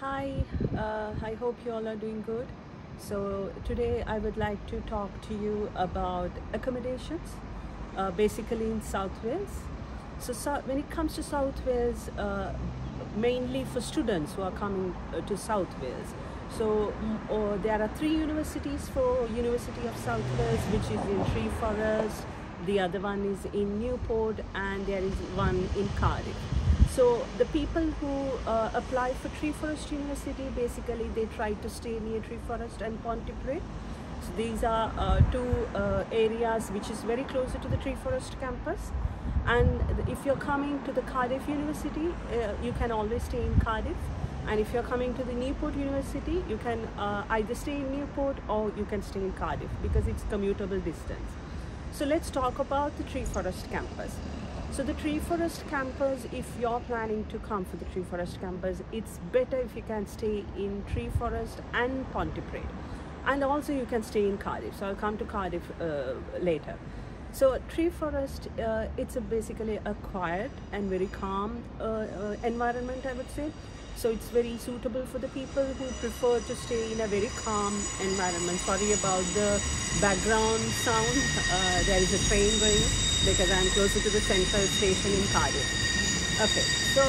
Hi, I hope you all are doing good. So today I would like to talk to you about accommodations, basically in South Wales. So when it comes to South Wales, mainly for students who are coming to South Wales. So there are three universities for University of South Wales, which is in Tree Forest, the other one is in Newport, and there is one in Cardiff. So the people who apply for Tree Forest University, basically they try to stay near Tree Forest and Pontypridd. So these are two areas which is very closer to the Tree Forest campus. And if you're coming to the Cardiff University, you can always stay in Cardiff. And if you're coming to the Newport University, you can either stay in Newport or you can stay in Cardiff because it's commutable distance. So let's talk about the Tree Forest campus. So the Tree Forest campus, if you're planning to come for the Tree Forest campus, it's better if you can stay in Tree Forest and Pontypridd. And also you can stay in Cardiff. So I'll come to Cardiff later. So Tree Forest, it's basically a quiet and very calm environment, I would say. So it's very suitable for the people who prefer to stay in a very calm environment. Sorry about the background sound. There is a train going because I'm closer to the central station in Cardiff. Okay, so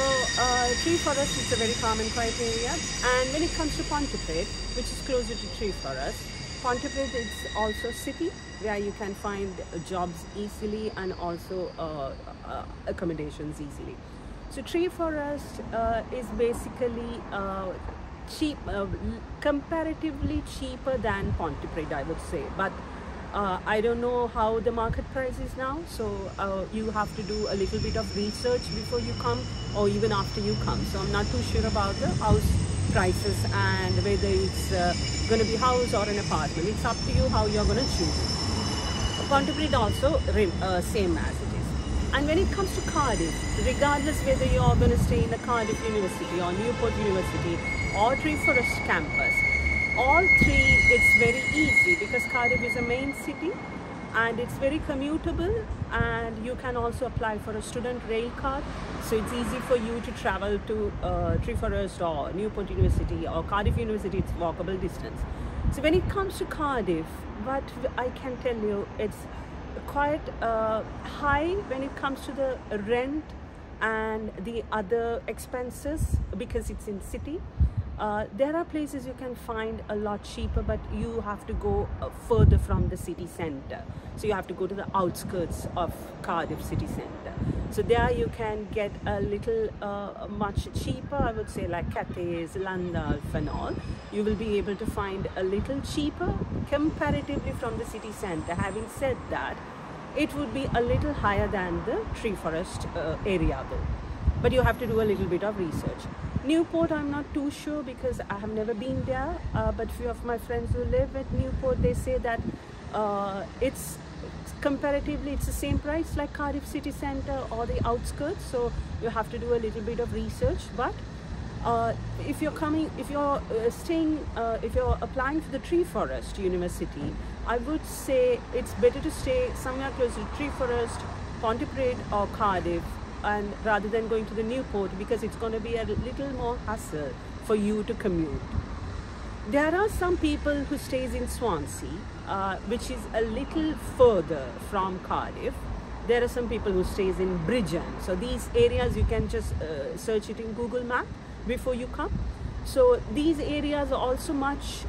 Tree Forest is a very calm and quiet area. And when it comes to Pontypridd, which is closer to Tree Forest, Pontypridd is also a city where you can find jobs easily and also accommodations easily. So Tree Forest is basically cheap, comparatively cheaper than Pontypridd, I would say. But I don't know how the market price is now. So you have to do a little bit of research before you come or even after you come. So I'm not too sure about the house prices and whether it's going to be house or an apartment. It's up to you how you're going to choose. Pontypridd also same as it is. And when it comes to Cardiff, regardless whether you're going to stay in the Cardiff University or Newport University or Tree Forest campus, all three, it's very easy because Cardiff is a main city and it's very commutable, and you can also apply for a student rail card. So it's easy for you to travel to Tree Forest or Newport University or Cardiff University. It's walkable distance. So when it comes to Cardiff, what I can tell you, it's quite high when it comes to the rent and the other expenses because it's in city. There are places you can find a lot cheaper, but you have to go further from the city center. So you have to go to the outskirts of Cardiff city center. So there you can get a little much cheaper, I would say, like Cathays, Landulph and all. You will be able to find a little cheaper comparatively from the city center. Having said that, it would be a little higher than the Tree Forest area though. But you have to do a little bit of research. Newport, I'm not too sure because I have never been there, but few of my friends who live at Newport, they say that it's comparatively it's the same price like Cardiff city centre or the outskirts, so you have to do a little bit of research. But if you're applying for the Tree Forest University, I would say it's better to stay somewhere close to Tree Forest, Pontypridd or Cardiff, and rather than going to the Newport, because it's going to be a little more hassle for you to commute. There are some people who stays in Swansea, which is a little further from Cardiff. There are some people who stays in Bridgen. So these areas you can just search it in Google Map before you come. So these areas are also much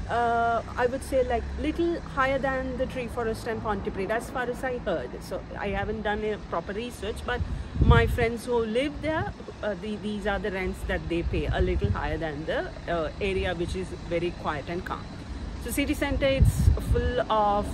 I would say like little higher than the Tree Forest and Pontypridd as far as I heard. So I haven't done a proper research, but my friends who live there, these are the rents that they pay, a little higher than the area which is very quiet and calm. So city center, it's full of,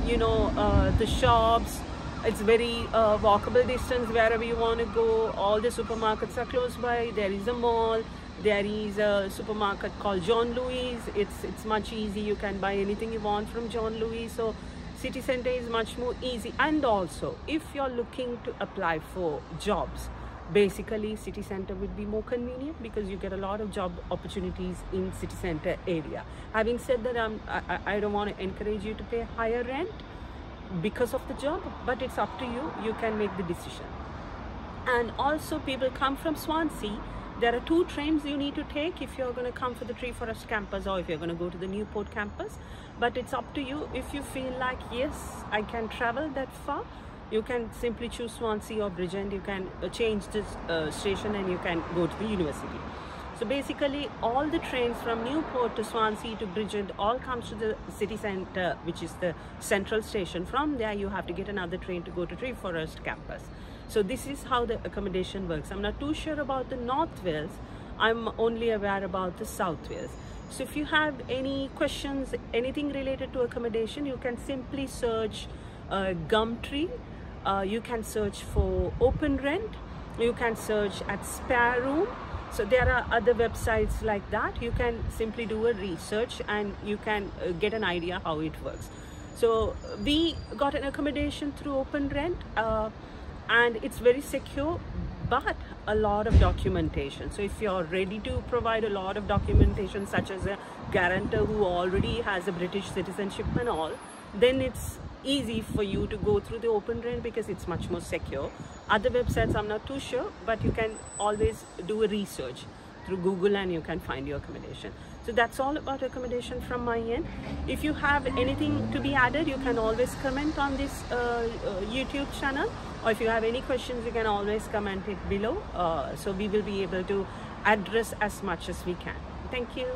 you know, the shops. It's very walkable distance wherever you want to go. All the supermarkets are close by. There is a mall. There is a supermarket called John Lewis. It's much easy. You can buy anything you want from John Lewis. So city center is much more easy. And also, if you're looking to apply for jobs, basically city center would be more convenient because you get a lot of job opportunities in city center area. Having said that, I don't want to encourage you to pay higher rent because of the job, but it's up to you. You can make the decision. And also people come from Swansea. there are 2 trains you need to take if you're going to come for the Tree Forest campus or if you're going to go to the Newport campus. But it's up to you. If you feel like, yes, I can travel that far, you can simply choose Swansea or Bridgend. You can change this station and you can go to the university. So basically all the trains from Newport to Swansea to Bridgend all comes to the city centre, which is the central station. From there you have to get another train to go to Tree Forest campus. So this is how the accommodation works. I'm not too sure about the North Wales. I'm only aware about the South Wales. So if you have any questions, anything related to accommodation, you can simply search Gumtree. You can search for Open Rent. You can search at Spare Room. So there are other websites like that. You can simply do a research and you can get an idea how it works. So we got an accommodation through Open Rent and it's very secure, but a lot of documentation. So if you're ready to provide a lot of documentation, such as a guarantor who already has a British citizenship and all, then it's easy for you to go through the Open Rent because it's much more secure. Other websites I'm not too sure, but you can always do a research through Google and you can find your accommodation. So that's all about accommodation from my end. If you have anything to be added, you can always comment on this YouTube channel, or if you have any questions, you can always comment it below. So we will be able to address as much as we can. Thank you.